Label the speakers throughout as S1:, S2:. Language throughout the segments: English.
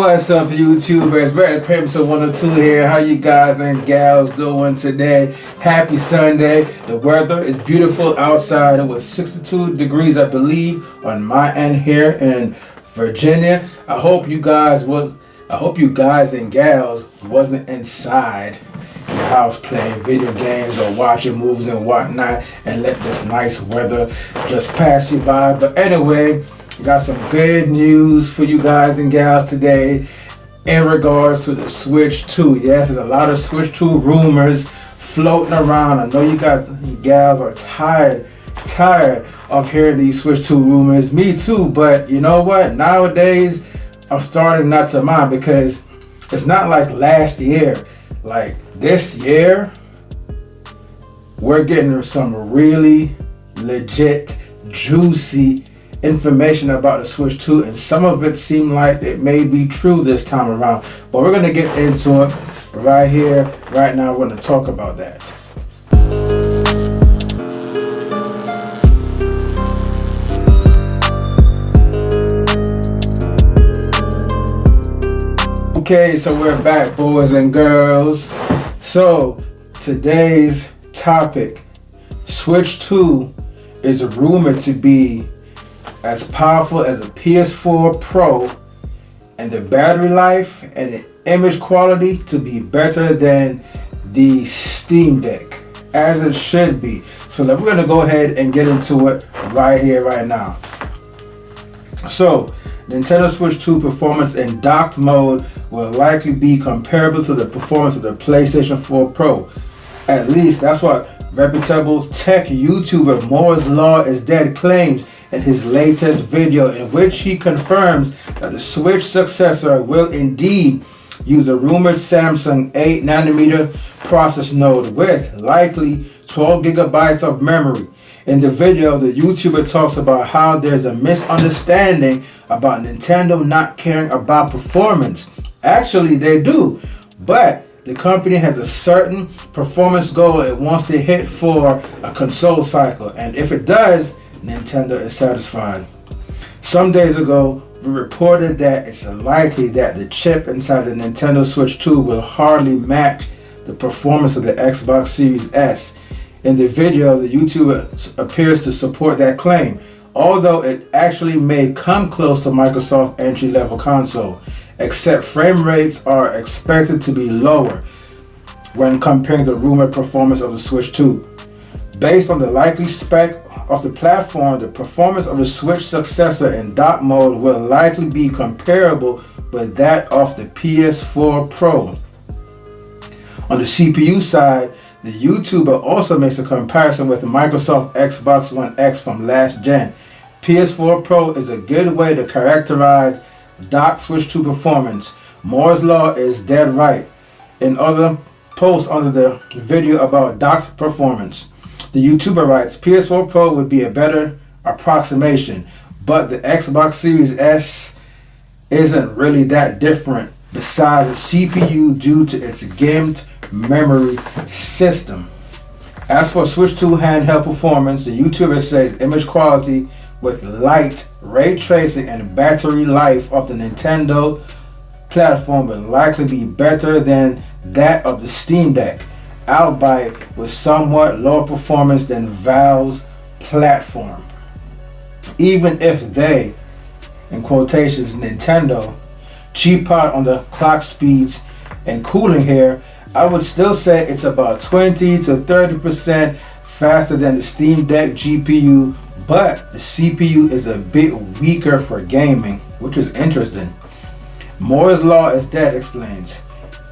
S1: What's up, YouTubers? Red Crimson 102 here. How you guys and gals doing today? Happy Sunday. The weather is beautiful outside. It was 62 degrees, I believe, on my end here in Virginia. I hope you guys and gals wasn't inside your house playing video games or watching movies and whatnot and let this nice weather just pass you by. But anyway, got some good news for you guys and gals today in regards to the Switch 2. Yes, there's a lot of Switch 2 rumors floating around. I know you guys and gals are tired of hearing these Switch 2 rumors. Me too, but you know what? Nowadays, I'm starting not to mind because it's not like last year. Like this year, we're getting some really legit, juicy information about the Switch 2, and some of it seemed like it may be true this time around, but we're going to get into it right here, right now. We're going to talk about that. Okay, so we're back, boys and girls. So today's topic, Switch 2 is rumored to be as powerful as a PS4 Pro, and the battery life and the image quality to be better than the Steam Deck, as it should be. So we're going to go ahead and get into it right here, right now. So Nintendo Switch 2 performance in docked mode will likely be comparable to the performance of the PlayStation 4 Pro. At least that's what reputable tech YouTuber Moore's Law is Dead claims in his latest video, in which he confirms that the Switch successor will indeed use a rumored Samsung 8nm process node with likely 12 gigabytes of memory. In the video, the YouTuber talks about how there's a misunderstanding about Nintendo not caring about performance. Actually, they do, but the company has a certain performance goal it wants to hit for a console cycle, and if it does, Nintendo is satisfied. Some days ago, we reported that it's likely that the chip inside the Nintendo Switch 2 will hardly match the performance of the Xbox Series S. In the video, the YouTuber appears to support that claim, although it actually may come close to Microsoft's entry-level console, except frame rates are expected to be lower when comparing the rumored performance of the Switch 2. Based on the likely spec of the platform, the performance of the Switch successor in dock mode will likely be comparable with that of the PS4 Pro. On the CPU side, the YouTuber also makes a comparison with the Microsoft Xbox One X from last gen. PS4 Pro is a good way to characterize docked Switch 2 performance. Moore's Law is dead right. In other posts under the video about docked performance, the YouTuber writes, PS4 Pro would be a better approximation, but the Xbox Series S isn't really that different besides the CPU due to its gimped memory system. As for Switch 2 handheld performance, the YouTuber says image quality with light ray tracing and battery life of the Nintendo platform will likely be better than that of the Steam Deck, albeit with somewhat lower performance than Valve's platform. Even if they, in quotations, Nintendo, cheap out on the clock speeds and cooling here, I would still say it's about 20 to 30% faster than the Steam Deck GPU, but the CPU is a bit weaker for gaming, which is interesting. Moore's Law is Dead explains.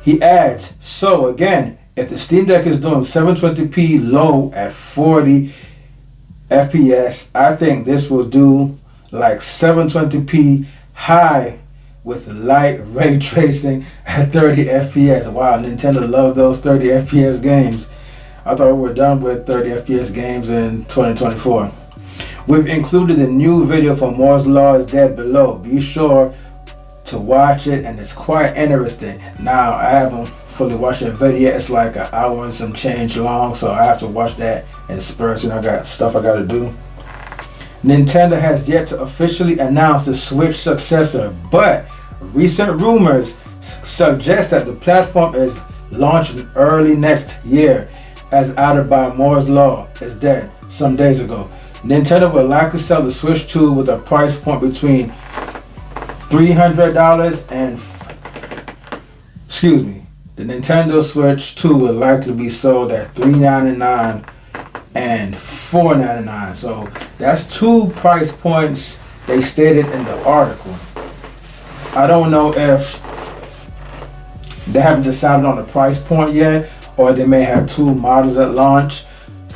S1: He adds, so again, if the Steam Deck is doing 720p low at 40 FPS, I think this will do like 720p high with light ray tracing at 30 FPS. Wow, Nintendo loved those 30 FPS games. I thought we were done with 30 FPS games in 2024. We've included a new video for Moore's Law is Dead below. Be sure to watch it, and it's quite interesting. Now, I haven't fully watched that video yet. It's like an hour and some change long, so I have to watch that in spurts, and I got stuff I got to do. Nintendo has yet to officially announce the Switch successor, but recent rumors suggest that the platform is launching early next year, as added by Moore's Law is dead some days ago. Nintendo will likely sell the Switch 2 with a price point between $300 and the Nintendo Switch 2 will likely be sold at $399 and $499. So that's two price points they stated in the article. I don't know if they haven't decided on the price point yet, or they may have two models at launch.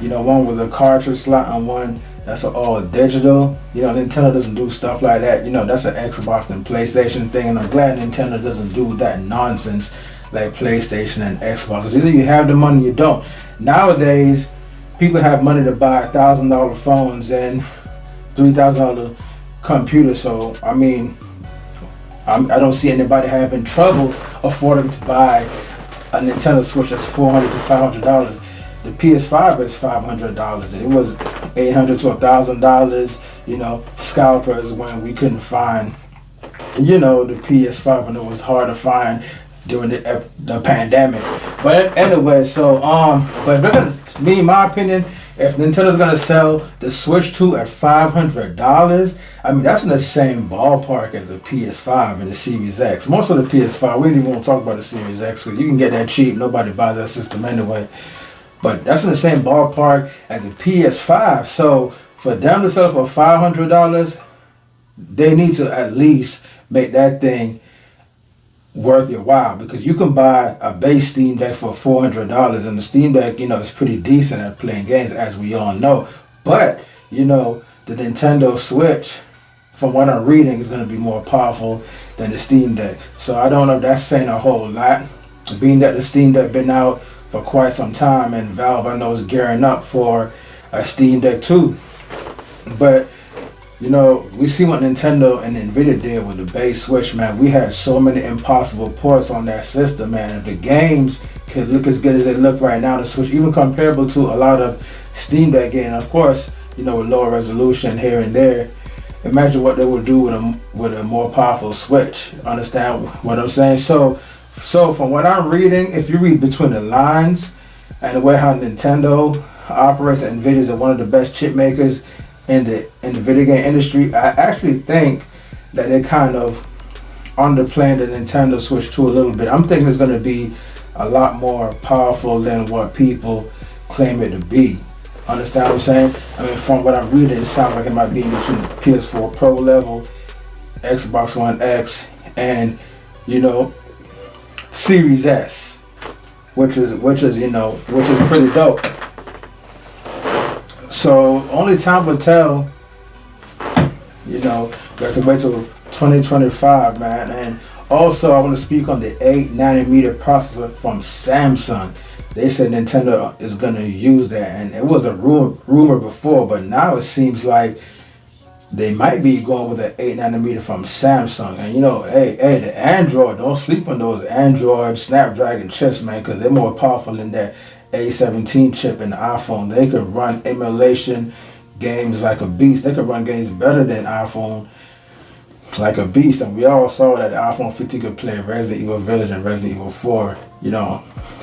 S1: One with a cartridge slot and one that's all digital. Nintendo doesn't do stuff like that. That's an Xbox and PlayStation thing, and I'm glad Nintendo doesn't do that nonsense like PlayStation and Xbox. Either you have the money or you don't. Nowadays, people have money to buy $1,000 phones and $3,000 computers. So I don't see anybody having trouble affording to buy a Nintendo Switch that's $400 to $500. The PS5 is $500. It was $800 to $1,000. Scalpers when we couldn't find, the PS5 when it was hard to find during the pandemic. But anyway, so but in my opinion, if Nintendo's gonna sell the Switch 2 at $500, that's in the same ballpark as the PS5 and the Series X. Most of the PS5, we didn't even want to talk about the Series X because you can get that cheap. Nobody buys that system anyway. But that's in the same ballpark as the PS5. So for them to sell for $500, they need to at least make that thing worth your while, because you can buy a base Steam Deck for $400, and the Steam Deck, is pretty decent at playing games, as we all know. But the Nintendo Switch, from what I'm reading, is going to be more powerful than the Steam Deck. So I don't know if that's saying a whole lot, being that the Steam Deck been out for quite some time, and Valve, I know, is gearing up for a Steam Deck 2. But we see what Nintendo and Nvidia did with the base Switch, man. We had so many impossible ports on that system, man. If the games could look as good as they look right now, the Switch, even comparable to a lot of Steam Deck games, of course, with lower resolution here and there. Imagine what they would do with a more powerful Switch. Understand what I'm saying? So from what I'm reading, if you read between the lines and the way how Nintendo operates, and Nvidia is one of the best chip makers in the video game industry, I actually think that they're kind of underplaying the Nintendo Switch 2 a little bit. I'm thinking it's going to be a lot more powerful than what people claim it to be. Understand what I'm saying? From what I'm reading, it sounds like it might be between the PS4 Pro level, Xbox One X, and Series S, which is pretty dope. So only time will tell. We have to wait till 2025, man. And also, I want to speak on the 8nm processor from Samsung. They said Nintendo is going to use that, and it was a rumor before, but now it seems like they might be going with an 8nm from Samsung. And the Android, don't sleep on those Android Snapdragon chips, man, because they're more powerful than that A17 chip in the iPhone. They could run emulation games like a beast. They could run games better than iPhone like a beast. And we all saw that the iPhone 15 could play Resident Evil Village and Resident Evil 4,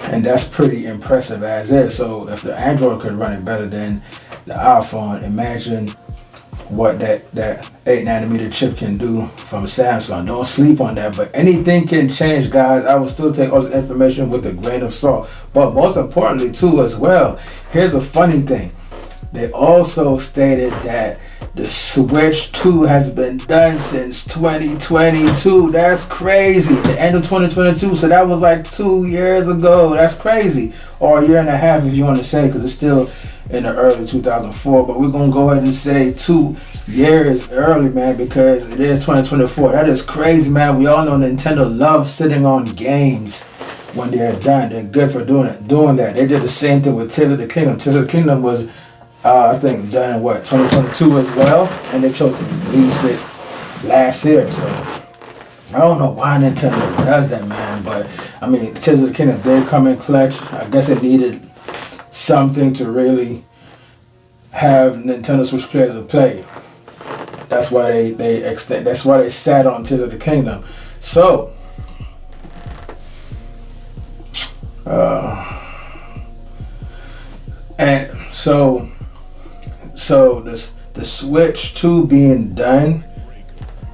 S1: and that's pretty impressive as is. So if the Android could run it better than the iPhone, imagine what that 8nm chip can do from Samsung. Don't sleep on that. But anything can change, guys. I will still take all this information with a grain of salt. But most importantly too as well, here's a funny thing. They also stated that the Switch 2 has been done since 2022. That's crazy. The end of 2022. So that was like 2 years ago. That's crazy. Or a year and a half if you want to say, because it's still in the early 2004, but we're gonna go ahead and say 2 years early, man, because it is 2024. That is crazy, man. We all know Nintendo loves sitting on games when they're done. They're good for doing that. They did the same thing with Tears of the Kingdom. Tears of the Kingdom was I think done in 2022 as well, and they chose to release it last year. So I don't know why Nintendo does that, man, but Tears of the Kingdom did come in clutch. I guess it needed something to really have Nintendo Switch players to play. That's why they sat on Tears of the Kingdom. So, and so the Switch 2 being done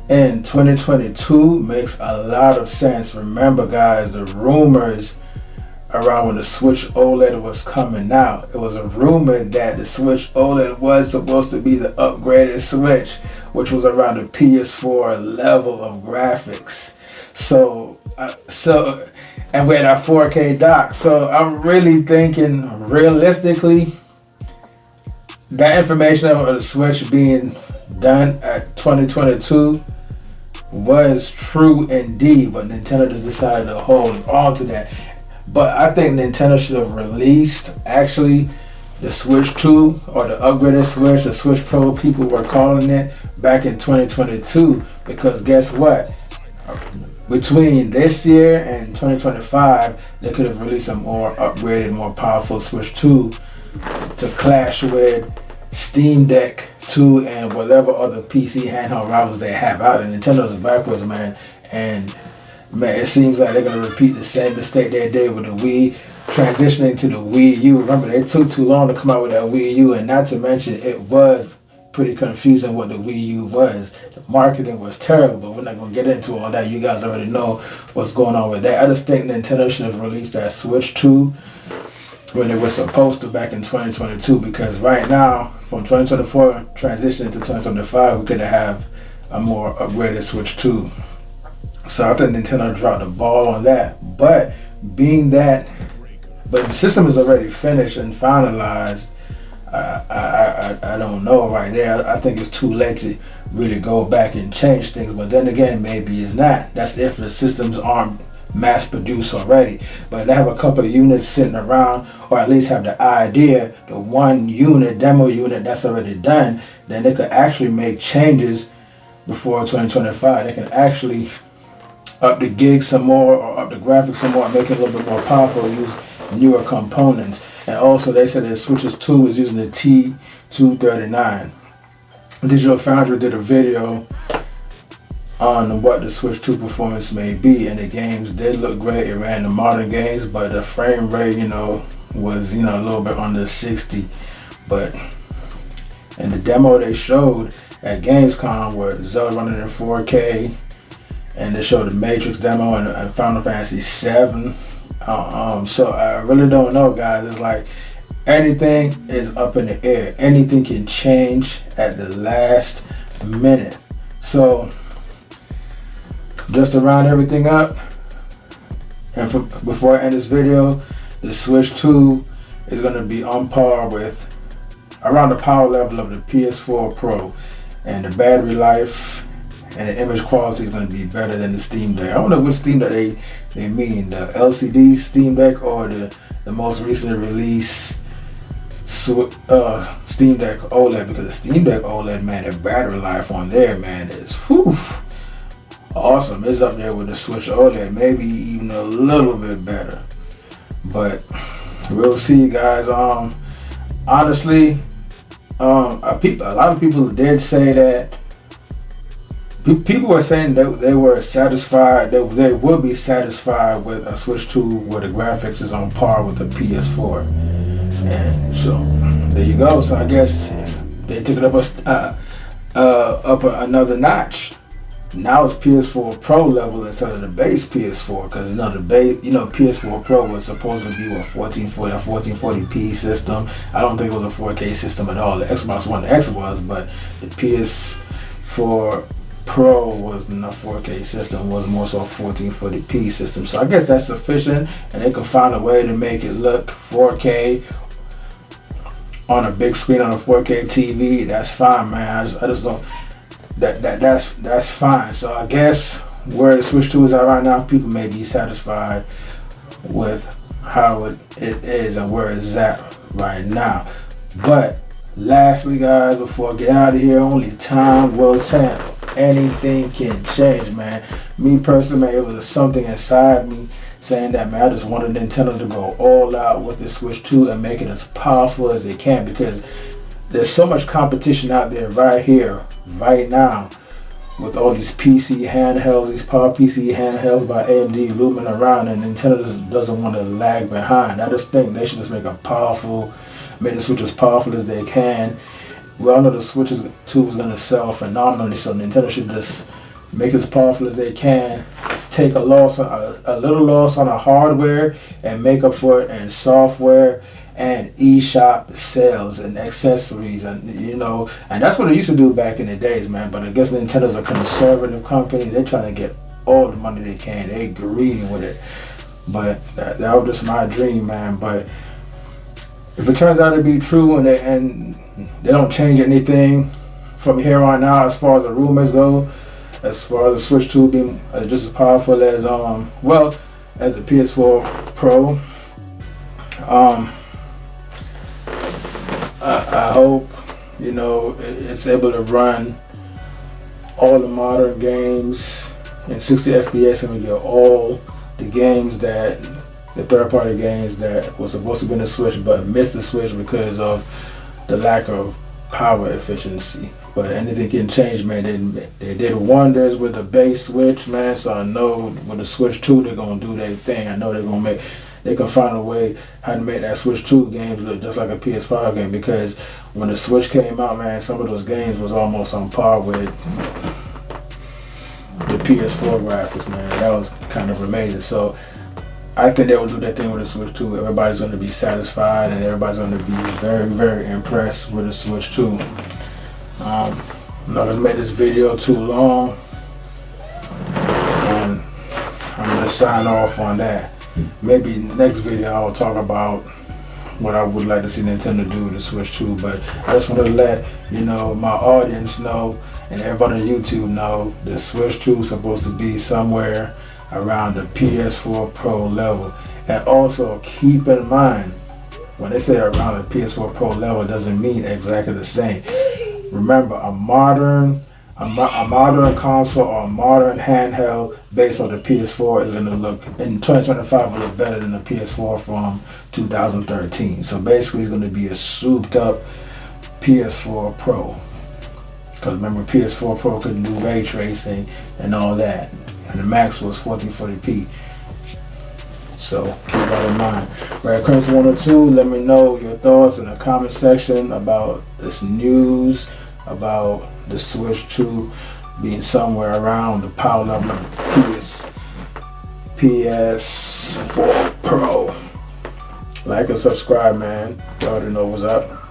S1: in 2022 makes a lot of sense. Remember, guys, the rumors around when the Switch OLED was coming out, it was a rumor that the Switch OLED was supposed to be the upgraded Switch, which was around the PS4 level of graphics. And we had our 4K dock. So I'm really thinking, realistically, that information of the Switch being done at 2022 was true indeed, but Nintendo just decided to hold on to that. But I think Nintendo should have released actually the Switch 2 or the upgraded Switch, the Switch Pro people were calling it, back in 2022, because guess what? Between this year and 2025, they could have released a more upgraded, more powerful Switch 2 to clash with Steam Deck 2 and whatever other PC handheld rivals they have out. And Nintendo's backwards, man. And man, it seems like they're going to repeat the same mistake they did with the Wii, transitioning to the Wii U. Remember, they took too long to come out with that Wii U, and not to mention, it was pretty confusing what the Wii U was. The marketing was terrible, but we're not going to get into all that. You guys already know what's going on with that. I just think Nintendo should have released that Switch 2 when it was supposed to back in 2022, because right now, from 2024 transitioning to 2025, we could have a more upgraded Switch 2. So I think Nintendo dropped the ball on that. But the system is already finished and finalized, I don't know right there. I think it's too late to really go back and change things. But then again, maybe it's not. That's if the systems aren't mass produced already. But they have a couple of units sitting around, or at least have the idea, the one unit, demo unit that's already done, then they could actually make changes before 2025. They can actually up the gig some more, or up the graphics some more, make it a little bit more powerful, use newer components. And also they said that Switches 2 is using the T239. Digital Foundry did a video on what the Switch 2 performance may be, and the games did look great. It ran the modern games, but the frame rate, was, a little bit under 60. But in the demo they showed at Gamescom, where Zelda running in 4K, and they showed the Matrix demo and Final Fantasy 7. So I really don't know, guys. It's like anything is up in the air. Anything can change at the last minute. So just to round everything up, and before I end this video, the Switch 2 is going to be on par with, around the power level of the PS4 Pro, and the battery life and the image quality is going to be better than the Steam Deck. I don't know which Steam Deck they mean, the LCD Steam Deck or the most recently released Steam Deck OLED, because the Steam Deck OLED, man, the battery life on there, man, is awesome. It's up there with the Switch OLED, maybe even a little bit better. But we'll see, guys. Honestly, a lot of people did say that. People were saying that they were satisfied, they would be satisfied with a Switch 2 where the graphics is on par with the PS4. And so, there you go. So I guess they took it up another notch. Now it's PS4 Pro level instead of the base PS4, because the base, PS4 Pro was supposed to be a 1440p system. I don't think it was a 4K system at all. The Xbox One X was, but the PS4 Pro wasn't a 4K system, was more so a 1440p system. So I guess that's sufficient, and they can find a way to make it look 4K on a big screen on a 4K TV. That's fine, man. I just don't. That's fine. So I guess where the Switch 2 is at right now, people may be satisfied with how it is and where it's at right now. But lastly, guys, before I get out of here, only time will tell. Anything can change, man. Me personally, man, it was something inside me saying that, man, I just wanted Nintendo to go all out with the Switch 2 and make it as powerful as they can, because there's so much competition out there right here, right now, with all these PC handhelds, these power PC handhelds by AMD looming around, and Nintendo doesn't want to lag behind. I just think they should just make the Switch as powerful as they can. We all know the Switch 2 is going to sell phenomenally, so Nintendo should just make it as powerful as they can. Take a little loss on the hardware and make up for it in software and eShop sales and accessories, and and that's what they used to do back in the days, man. But I guess Nintendo's a conservative company. They're trying to get all the money they can. They're greedy with it. But that was just my dream, man. But if it turns out to be true and they don't change anything from here on out as far as the rumors go, as far as the Switch 2 being just as powerful as as the PS4 Pro, I hope it's able to run all the modern games in 60 FPS, and we get all the games the third-party games that was supposed to be in the Switch but missed the Switch because of the lack of power efficiency. But anything can change, man. They did wonders with the base Switch, man. So I know with the Switch 2 they're gonna do their thing. I know they can find a way how to make that Switch 2 games look just like a PS5 game, because when the Switch came out, man, some of those games was almost on par with the PS4 graphics, man. That was kind of amazing. So I think they will do that thing with the Switch 2. Everybody's going to be satisfied, and everybody's going to be very, very impressed with the Switch 2. I'm not going to make this video too long, and I'm going to sign off on that. Maybe next video I'll talk about what I would like to see Nintendo do with the Switch 2, but I just want to let my audience know, and everybody on YouTube know, the Switch 2 is supposed to be somewhere around the PS4 Pro level. And also keep in mind, when they say around the PS4 Pro level, it doesn't mean exactly the same. Remember, a modern console or a modern handheld based on the PS4 is going to look, in 2025, will look better than the PS4 from 2013. So basically it's going to be a souped up PS4 Pro. Because remember, PS4 Pro couldn't do ray tracing and all that. And the max was 1440p. So keep that in mind. Red Crimson 102, let me know your thoughts in the comment section about this news, about the Switch 2 being somewhere around the power level of PS4 Pro. Like and subscribe, man. You already know what's up.